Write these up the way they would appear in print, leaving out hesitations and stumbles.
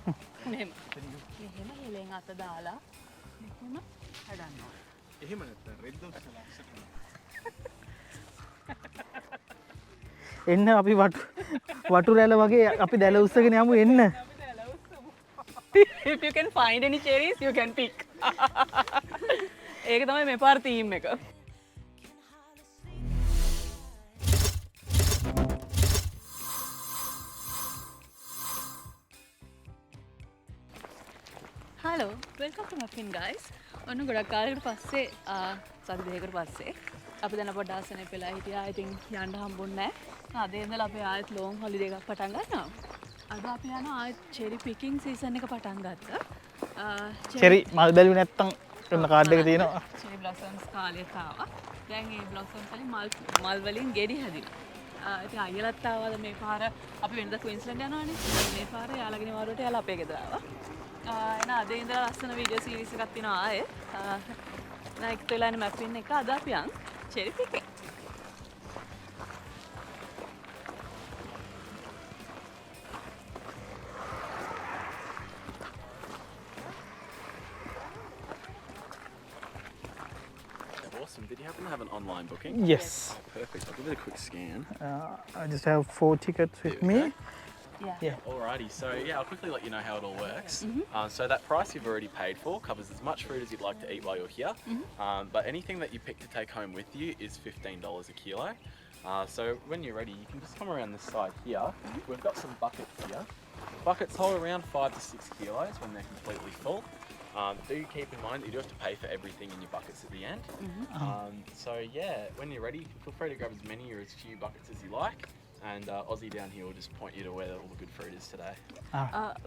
මෙහෙම. මෙහෙම හෙලෙන් අත දාලා මෙහෙම හදන්නවා. එහෙම නැත්නම් රෙද්ද උස්සලා අස්සට. එන්න අපි වටු රැළ වගේ අපි දැල උස්සගෙන යමු එන්න. If you can find any cherries, you can pick. ඒක තමයි මේ පාර තීම් එක. Hello, welcome to MapPin guys. ඔන්න ගොඩක් කාලයකට පස්සේ සති දෙකකට පස්සේ අපි දැන් පොඩ්ඩක් ආසනේ වෙලා හිටියා. ඉතින් යන්න හම්බුන්නේ නැහැ. අද ඉඳලා අපි ආයෙත් ලොන් හොලිඩේ එකක් පටන් ගන්නවා. අද අපි යනවා ආයෙත් චෙරි පිකින් සීසන් එක පටන් ගත්තා. චෙරි මල් බැලුවේ නැත්තම් ඔන්න කාඩ් එක තියෙනවා. චෙරි බ්ලොසම්ස් කාලෙත් ආවා. දැන් මේ බ්ලොසම්ස් වලින් මල් වලින් ගෙඩි හැදිනවා. ඉතින් අයියලත් ආවද මේ පාර අපි වෙනදා ක්වීන්ස්ලන්ඩ් යනවානේ. මේ පාර යාළගේ නිවාඩුවට යාලා අපේ ගෙදර ආවා. එන අද ඉඳලා ලස්සන වීඩියෝ සීරීස් එකක් තියෙනවා ආයේ. දැන් එක්ක වෙලා ඉන්නේ MapPin එක. අද අපි යන් cherry පිකින්. Awesome. Did you happen to have an online booking? Yes. Oh, perfect. I'll give it a quick scan. I just have 4 tickets with me. Yeah. Alrighty, so yeah, I'll quickly let you know how it all works. So that price you've already paid for covers as much food as you'd like to eat while you're here. But anything that you pick to take home with you is $15 a kilo. So when you're ready, you can just come around this side here. We've got some buckets here. Buckets hold around 5 to 6 kilos when they're completely full. Do keep in mind that you do have to pay for everything in your buckets at the end. So yeah, when you're ready, you can feel free to grab as many or as few buckets as you like. And Aussie down here will just point you to where all the good fruit is today.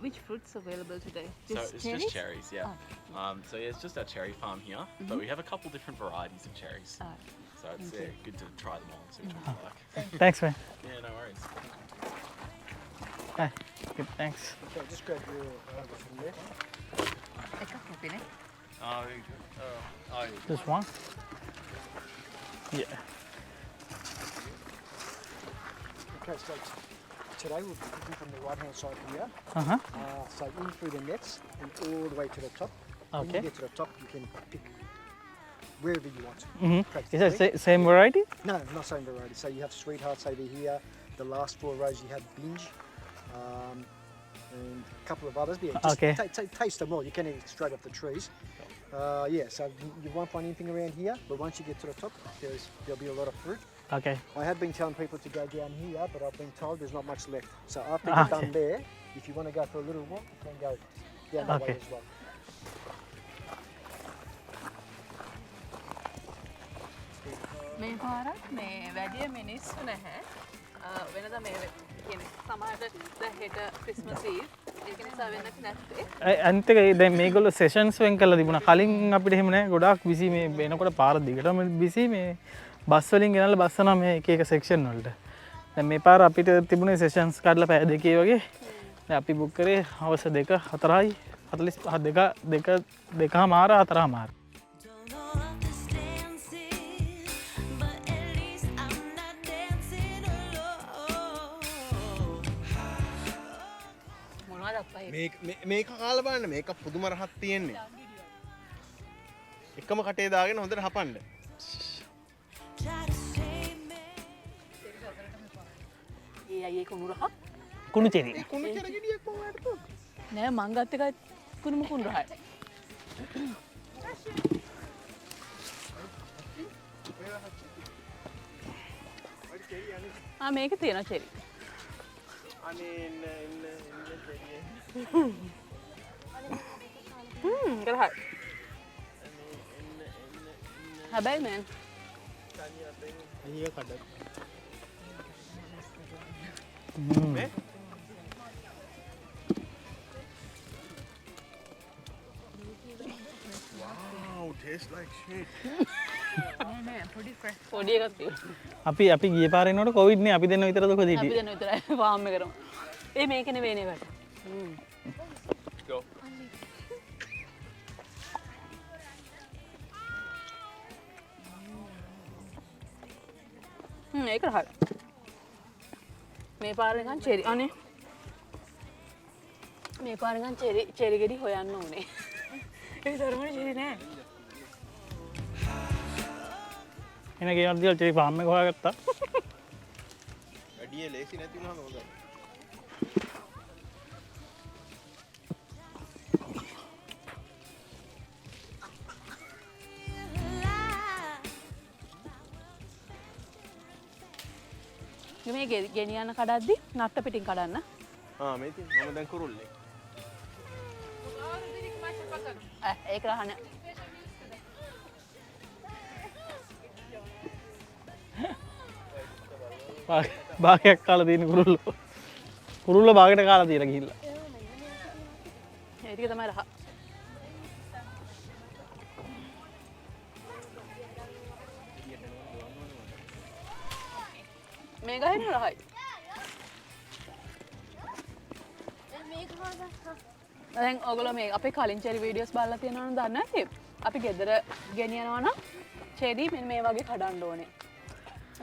Which fruits available today? So it's just cherries, yeah. So yeah, it's just our cherry farm here, but we have a couple different varieties of cherries. So it's good to try them all and see which ones you like. Thanks man. Yeah, no worries. Hi. Good, thanks. Okay, just grab your from there. එකක් නැතිනේ. Just one? Yeah. Okay, so today we'll be picking from the right hand side here. So in through the nets and all the way to the top. When Okay. you get to the top, you can pick wherever you want. Is that same variety? No, not same variety. So you have sweethearts over here. The last 4 rows you have binge. And a couple of others. But yeah, just Okay. taste them all. You can eat straight off the trees. Yeah, so you won't find anything around here, but once you get to the top, there'll be a lot of fruit. Okay. I have been telling people to go down here, but I've been told there's not much left. So after you're done there, if you want to go for a little walk, you can go down that way as well. මේ පාරක් මේ වැඩි මිනිස්සු නැහැ. වෙනදා මේ කියන්නේ සමහරට දැන් හෙට ක්‍රිස්මස් ඊව් ඒක නිසා වෙන්නත් නැත්තේ. අනිත් එක දැන් මේගොල්ලෝ සෙෂන්ස් වෙන් කරලා තිබුණා. කලින් අපිට එහෙම නැහැ. ගොඩාක් බිසි මේ වෙනකොට පාර දිගටම බිසි මේ බස් වලින් ගෙනල්ලා බස්සනවා මේ එක එක සෙක්ෂන් වලට. දැන් මේ පාර අපිට තිබුණේ සෙෂන්ස් කාඩලා පැය දෙකේ වගේ. දැන් අපි බුක් කරේ හවස 2:04යි 2:04 4:00. මේක කාලා බලන්න මේක පුදුම රහක් තියෙන්නේ. එකම කටේ දාගෙන හොඳට හපන්න. ඒ අයියේ කුණු රහ කුණු චෙරි. කුණු චෙරි ගෙඩියක් කොහොමද ගත්තොත්? නෑ මං ගත්ත එකයි කුණුම කුණු රහයි. මේක තියෙනවා චෙරි. අනේ එන්න ගරහයි. හැබැයි මෑන් අයිය කඩ. Wow, tastes like shit. පොඩි එකක් තියෙනවා. අපි ගිය පාරේ නෝට කොවිඩ් නේ අපි දෙන්න විතරද කොහෙද හිටියේ? අපි දෙන්න විතරයි ෆාම් එක කරමු. මේක නෙවෙයි නේද? Go. ඒක රහයි. මේ පාර නිකන් චෙරි. අනේ. මේ පාර නිකන් චෙරි ගෙඩි හොයන්න ඕනේ. ඒ තරමට චෙරි නෑ. එන ගෙනත් දීලා චෙරි ෆාම් එක හොයාගත්තා. වැඩිය ලේසි නැති වුණාම හොඳයි. මේ ගෙනියන්න කඩද්දි නට්ට පිටින් කඩන්න. මේ තියෙන මම දැන් කුරුල්ලේ. ඒක රහන. භාගයක් කාලා තියෙන කුරුල්ලෝ. කුරුල්ලෝ භාගයට කාලා තියලා ගිහිල්ලා. ඒ ටික තමයි රහ. මේ ගහින් රහයි. දැන් ඔයගොල්ලෝ මේ අපේ කලින් චෙරි වීඩියෝස් බලලා තියෙනවා නම් දන්නේ නැති. අපි ගෙදර ගෙනියනවා නම් චෙරි මෙන්න මේ වගේ කඩන්න ඕනේ.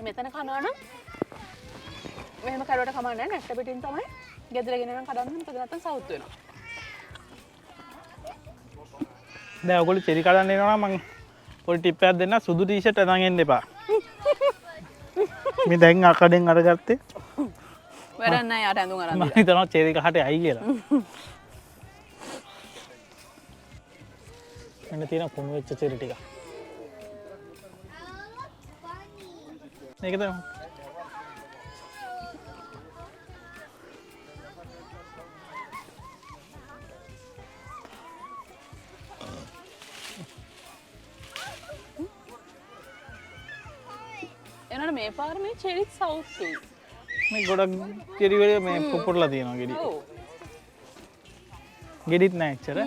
මෙතන කනවා නම් මෙහෙම කරුවට කමක් නැහැ. නැට්ට පිටින් තමයි ගෙදර ගෙනියනවා කඩන්න. මොකද නැත්තම් සවුත් වෙනවා. දැන් ඔයගොල්ලෝ චෙරි කඩන්න එනවා නම් මම පොඩි ටිප් එකක් දෙන්න. සුදු ටී-ෂර්ට් අරන් එන්න එපා. මේ දැන් අකඩෙන් අරගත්තේ. වැඩක් නැහැ යාට ඇඳුම් අරන් මම දීලා. හිතනවා චෙරි කහට ඇයි කියලා. මෙන්න තියෙන කුණු වෙච්ච චෙරි ටික. මේක තමයි. එනකොට මේ පාර මේ චෙරි සවුත් වෙයි. මේ ගොඩක් ගෙඩි වල මේ පුපුරලා තියෙනවා ගෙඩි. ඔව්. ගෙඩිත් නෑ එච්චර.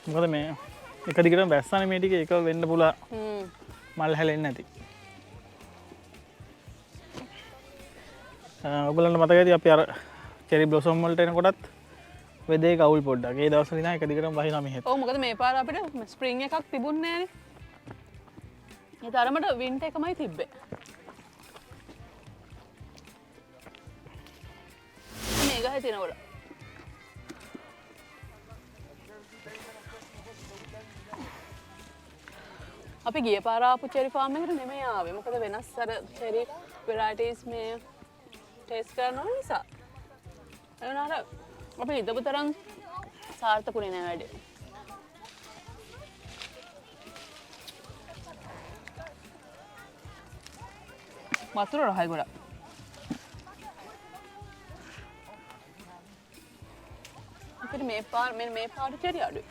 මොකද මේ එක දිගටම බැස්සනේ මේ ටික ඒක වෙන්න පුළුවන්. මල් හැලෙන්නේ නැති. ඔයගොල්ලන්ට මතක ඇති අපි අර චෙරි බ්ලොසම් වලට එනකොටත් වෙදේ කවුල් පොඩ්ඩක්. ඒ දවස්වල ඉඳන් එක දිගටම වහිනා මෙහෙත්. ඔව් මොකද මේ පාර අපිට ස්ප්‍රින්ග් එකක් තිබුණේ නෑනේ. ඒ තරමට වින්ට් එකමයි තිබ්බේ. මේ ගහේ තියෙනකොට අපි ගිය පාර ආපු චෙරි ෆාම් එකට නෙමෙයි ආවේ. මොකද වෙනස් අර චෙරි වෙරයිටිස් මේ ටේස්ට් කරන්න ඕන නිසා. ඒ වුණාට අපි හිතපු තරම් සාර්ථකුනේ නෑ වැඩේ. වතුර රහයි ගොඩක්. අපිට මේ පාර චෙරි අඩුයි.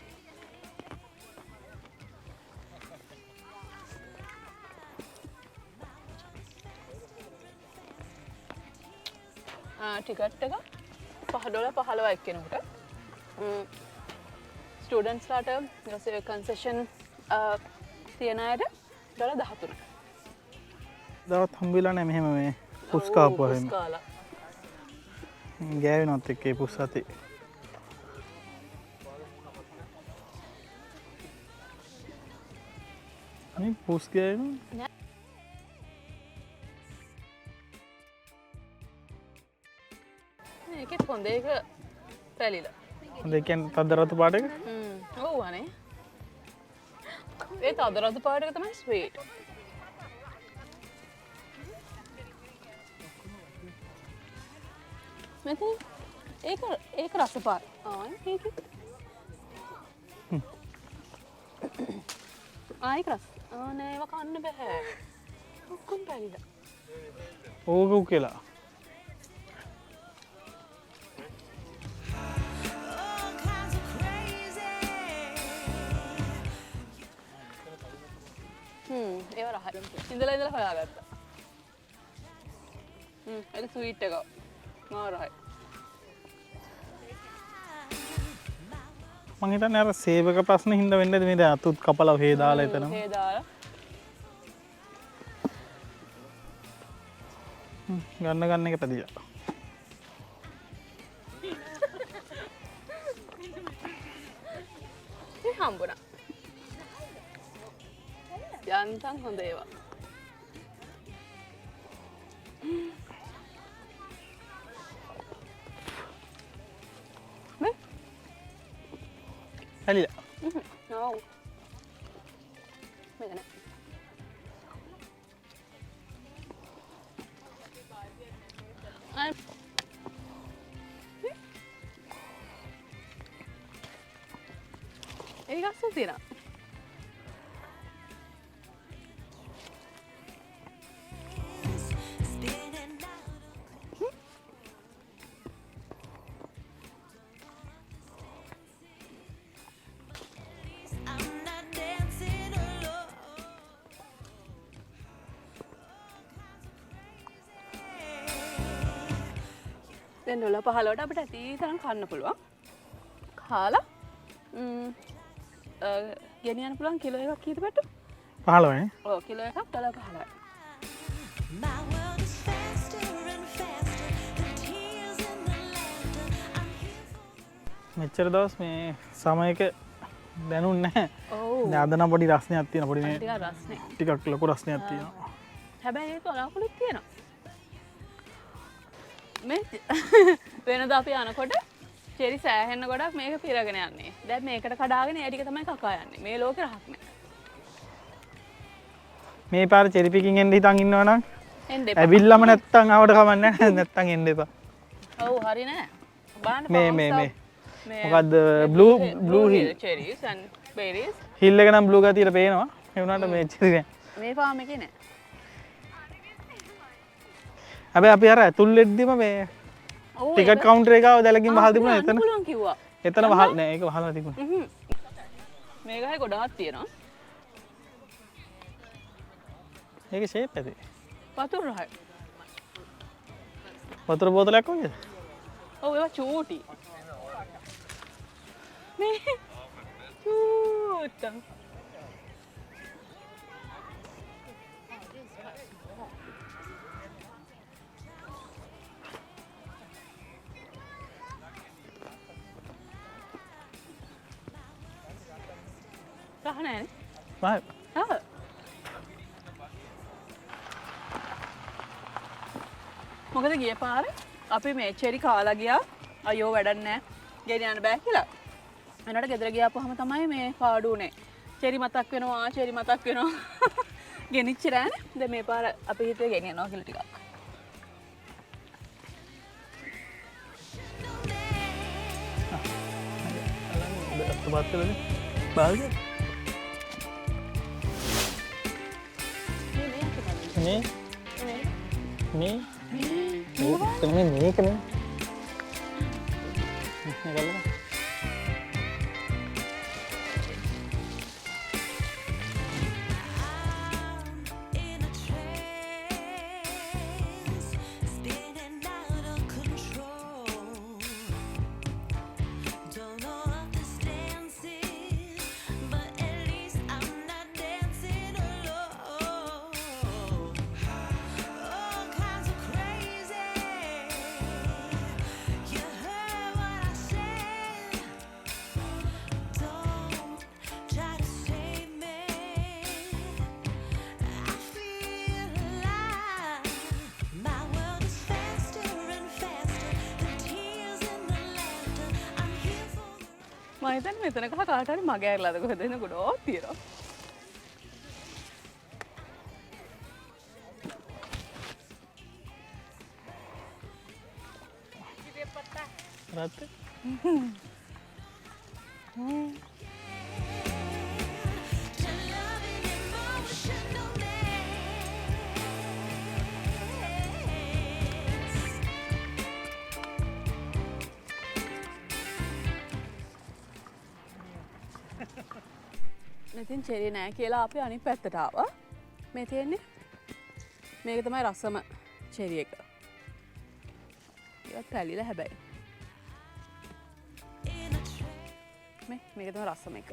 ටිකට් එක $5.15 එක්කෙනෙකුට. ස්ටුඩන්ට්ස්ලාට කන්සෙෂන් තියන අයට $13. දවස් හම්බෙලා නැහැ මෙහෙම මේ පුස් කාපුවා එහෙම. පුස් කාලා. ගෑවෙනවත් එක්කේ පුස් අතේ. අනේ පුස් ගෑවෙනවා. ඒකෙත් හොඳ එක පැලිලා. හොඳ ඒ කියන්නේ තද රතු පාට එක. ඔව් අනේ. ඒ තද රතු පාට එක තමයි ස්වීට්. මෙතන ඒක රස පාට. ඒක. ඒක රස. නෑ ඒව කන්න බෑ. ඔක්කොම පැලිලා. ඕක කියලා. ඒව රහයි. ඉඳලා හොයාගත්තා. ඒක ස්වීට් එක. මාව රහයි. මං හිතන්නේ අර සේවක ප්‍රශ්න හින්දා වෙන්නද මේ දැන් අතුත් කපලා හේ දාලා එතන. හේ දාලා. ගන්න එක පැදියා. මේ හම්බුණා. යන්තම් හොඳ ඒවා. මේ හැලිලා. ඔව්. මේක නෑ. ඒක අස්සු තියෙනවා. දැන් 12:15ට අපිට ඇති තරම් කන්න පුළුවන්. කාලා ගෙනියන්න පුළුවන් කිලෝ එකක් කීයද බට්ටු? 15 නේ. ඔව් කිලෝ එකක් $15. මෙච්චර දවස් මේ සමයක දැනුන්නේ නැහැ. ඔව්. දැන් අද නම් පොඩි රස්නයක් තියෙනවා. පොඩි මේ ටිකක් රස්නේ. ටිකක් ලොකු රස්නයක් තියෙනවා. හැබැයි ඒක අලාකුලුත් තියෙනවා. මේ වෙනදා අපි යනකොට චෙරි සෑහෙන්න ගොඩක් මේක පිරගෙන යන්නේ. දැන් මේකට කඩාගෙන ඒ ටික තමයි කකා යන්නේ. මේ ලෝකේ රහක් නෑ. මේ පාර චෙරි පිකින් එන්න හිතන් ඉන්නවනම් එන්න එපා. ඇවිල්ලාම නැත්තම් ආවට කමක් නැහැ. නැත්තම් එන්න එපා. ඔව් හරි නෑ. බලන්න මේ මොකද්ද blue hill cherries and berries. හිල් එක නම් බ්ලූ ගතියට පේනවා. ඒ වුණාට මේ චෙරි නෑ. මේ ෆාම් එකේ නෑ. හැබැයි අපි අර ඇතුල් වෙද්දිම මේ ඔව් ටිකට් කවුන්ටර් එක ආව දැලකින් වහලා තිබුණා එතන. පුළුවන් කිව්වා. එතන වහල් නෑ ඒක වහලා තිබුණා. මේකයි ගොඩාක් තියෙනවා. ඒකේ ෂේප් ඇති. වතුර රහයි. වතුර බෝතලයක් වගේද? ඔව් ඒවා චූටි. මේ චූටි. රහ නෑනේ. right. ආ. මොකද ගිය පාර අපි මේ චෙරි කාලා ගියා. අයියෝ වැඩක් නෑ. ගෙනියන්න බෑ කියලා. එනකොට ගෙදර ගියාපුවාම තමයි මේ පාඩු උනේ. චෙරි මතක් වෙනවා, චෙරි මතක් වෙනවා. ගෙනිච්ච රෑනේ. දැන් මේ පාර අපි හිතුවේ ගෙනියනවා කියලා ටිකක්. බාල්දිය? මේ මේ මේකනේ. මම හිතන්නේ මෙතන කහ කාට හරි මග ඇරලාද කොහෙද එන ගොඩක් තියෙනවා. රත් ඉතින් චෙරි නෑ කියලා අපි අනිත් පැත්තට ආවා. මේ තියෙන්නේ මේක තමයි රසම චෙරි එක. ඒවත් පැලිලා හැබැයි. මේක තමයි රසම එක.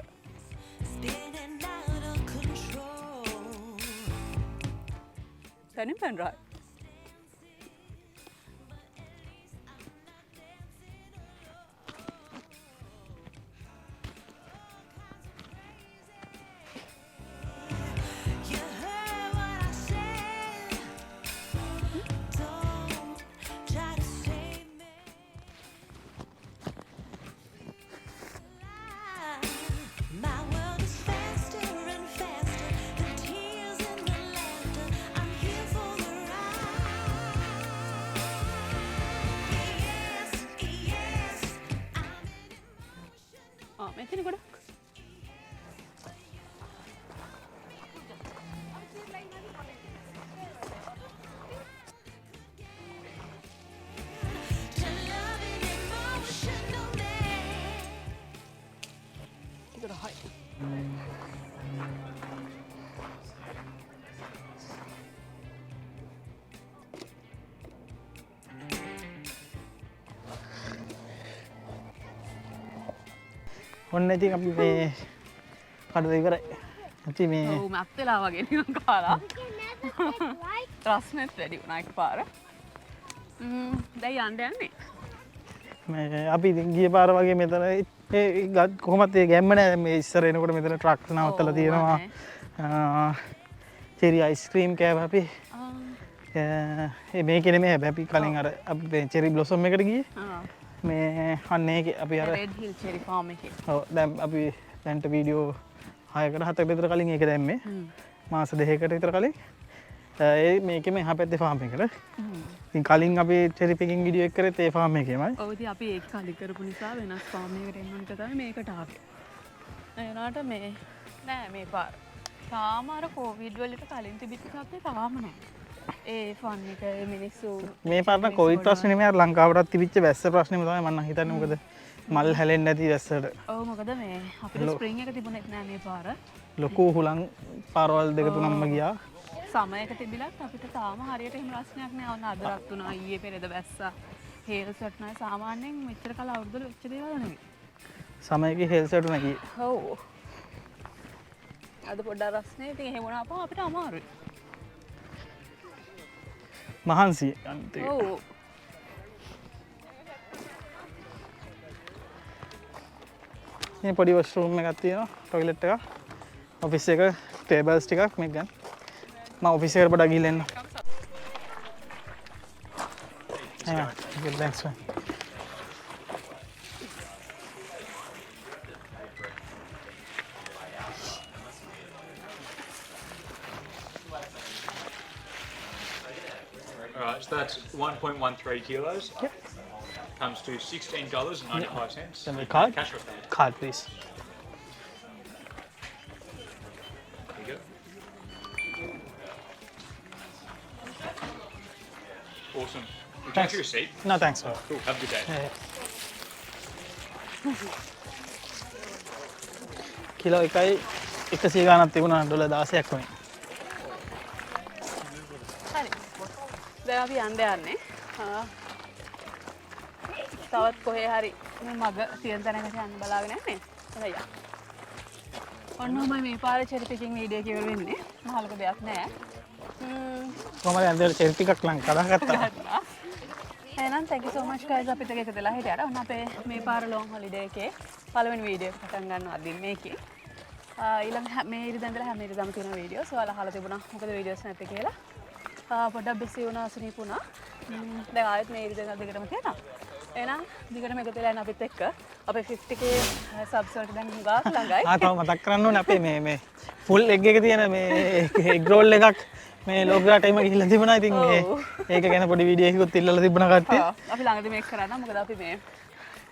පැනින් පැන් රහයි. මෙතන ගොඩක්. ටිකට හයි. ඔන්න ඉතින් අපි මේ කඩුව ඉවරයි. ඉතින් මේ ඔව් මැත් වෙලා වගේ නිකන් කාලා. රස්නෙත් වැඩි වුණා එකපාර. දැන් යන්න යන්නේ. මේ අපි ඉතින් ගිය පාර වගේ මෙතන කොහොමත් ඒ ගැම්ම නෑ. මේ ඉස්සර එනකොට මෙතන ට්‍රක් නවත්තලා තියෙනවා. චෙරි අයිස්ක්‍රීම් කෑවා අපි. මේකේ නෙමෙයි හැබැයි අපි කලින් අර අපි චෙරි බ්ලොසම් එකට ගියේ. මේ අන්න ඒකේ අපි අර රෙඩ් හිල් චෙරි ෆාම් එකේ. ඔව් දැන් අපි දැන්ට වීඩියෝ 6කට 7කට විතර කලින් ඒක දැම්මේ. මාස 2කට විතර කලින්. ඒ මේකෙම එහා පැත්තේ ෆාම් එකට. ඉතින් කලින් අපි චෙරි පිකින් වීඩියෝ එක කරේ ඒ ෆාම් එකේමයි. ඔව් ඉතින් අපි ඒක කලින් කරපු නිසා වෙනස් ෆාම් එකකට එන්න ඕන තමයි මේකට ආවේ. එනාට මේ නෑ මේ පාර. තාම අර කොවිඩ් වලට කලින් තිබිච්ච සත්‍ය තාම නෑ. ඒ ෆන් එක මිනිස්සු මේ පාරට කොවිඩ් ප්‍රශ්නේ නෙමෙයි අර ලංකාවටත් තිබිච්ච වැස්ස ප්‍රශ්නේම තමයි මම හිතන්නේ. මොකද මල් හැලෙන්නේ නැති වැස්සට. ඔව් මොකද මේ අපිට ස්ප්‍රින්ග් එක තිබුණෙත් නෑ මේ පාර. ලොකු හුලං පාරවල් දෙක තුනක්ම ගියා. සමයක තිබිලත් අපිට තාම හරියට එහෙම ප්‍රශ්නයක් නෑ. ඔන්න අද රත් වුණා ඊයේ පෙරේද වැස්සා. හේල්ස් වට්නා සාමාන්‍යයෙන් මෙච්චර කල අවුරුද්දවල වෙච්ච දේවල් නෙවෙයි. සමයකේ හේල්ස් වටුණා කී. ඔව්. අද පොඩ්ඩක් රස්නේ ඉතින් එහෙම වුණාම අපිට අමාරුයි. මහන්සි අන්තිම. ඔව්. මේ පොඩි වොෂ්රූම් එකක් තියෙනවා, ටොයිලට් එකක්. ඔෆිස් එක, ටේබල්ස් ටිකක් මේක ගන්න. මම ඔෆිස් එකට පොඩ්ඩක් ගිහින් එන්න. good thanks man. Alright, so that's 1.13 kilos. Yep. Comes to $16.95. Then the card? Cash or card? Card please. There you go. Awesome. Would you like Thanks. your receipt? No thanks sir. Cool. Have a good day. Kilo එකයි 100 ගාණක් තිබුණා dollar 16ක් වගේ. හරි. දැන් අපි යන්න යන්නේ. තවත් කොහේ හරි මේ මග තියෙන තැනකට යන්න බලාගෙන යන්නේ. හරි. ඔන්නෝමයි මේ පාරේ චෙරි පිකින් වීඩියෝ එක ඉවර වෙන්නේ. මහලක දෙයක් නෑ. කොහමද අන්තිමට චෙරි ටිකක් ලං කඩාගත්තා. එහෙනම් thank you so much guys අපිට එකතු වෙලා හිටියට. ඔන්න අපේ මේ පාර long holiday එකේ පළවෙනි වීඩියෝ එක පටන් ගන්නවා අදින් මේකේ. ඊළඟ මේ ඉරිදා ඉඳලා හැම ඉරිදාම තියෙන වීඩියෝස් ඔයාලා අහලා තිබුණා මොකද වීඩියෝස් නැත්තේ කියලා. පොඩ්ඩක් බිසි වුණා අසනීප වුණා. දැන් ආයෙත් මේ ඉරිදා දෙකටම තියෙනවා. එහෙනම් දිගටම එකතු වෙලා යන්න අපිත් එක්ක. අපේ 50k subs වලට දැන් හුඟක් ළඟයි. තව මතක් කරන්න ඕනේ අපේ මේ full egg එක තියෙන මේ egg roll එකක් මේ ලෝකරට එම ගිහිල්ලා තිබුණා. ඉතින් මේ ඒක ගැන පොඩි වීඩියෝ එකකුත් ඉල්ලලා තිබුණා කට්ටිය. අපි ළඟදී මේක කරා නම් මොකද අපි මේ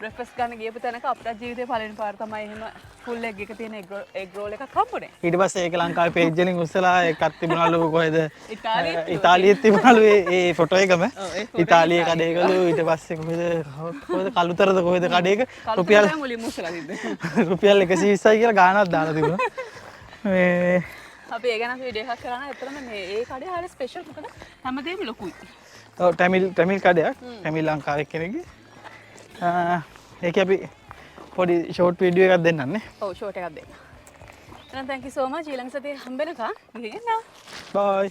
බ්‍රෙක්ෆාස්ට් ගන්න ගියපු තැනක අපේ ජීවිතේ පළවෙනි පාර තමයි එහෙම ෆුල් එග් එක තියෙන එග් රෝල් එකක් හම්බුනේ. ඊට පස්සේ ඒක ලංකාවේ පේජ් වලින් උස්සලා එකක් තිබුණලු කොහෙද ඉතාලියේ ඉතාලියේ තිබුණලු ඒ ෆොටෝ එකම ඉතාලියේ කඩේකලු ඊට පස්සේ කොහෙද කළුතරද කොහෙද කඩේක රුපියල් මුලින්ම උස්සලා තිබ්බේ. රුපියල් 120යි කියලා ගාණක් දාලා තිබුණා. මේ අපි ඒ ගැන වීඩියෝ එකක් කරා නම් ඇත්තටම මේ ඒ කඩේ හරිය ස්පෙෂල් මොකද හැමදේම ලොකුයි. ඔව් ටැමිල් කඩයක් ටැමිල් ලංකාවේ කෙනෙක්ගේ. ඒකේ අපි පොඩි ෂෝට් වීඩියෝ එකක් දෙන්නන්නේ. ඔව් ෂෝට් එකක් දෙන්න. එහෙනම් thank you so much ඊළඟ සතියේ හම්බෙනකම් ගිහින් එන්න. බයි.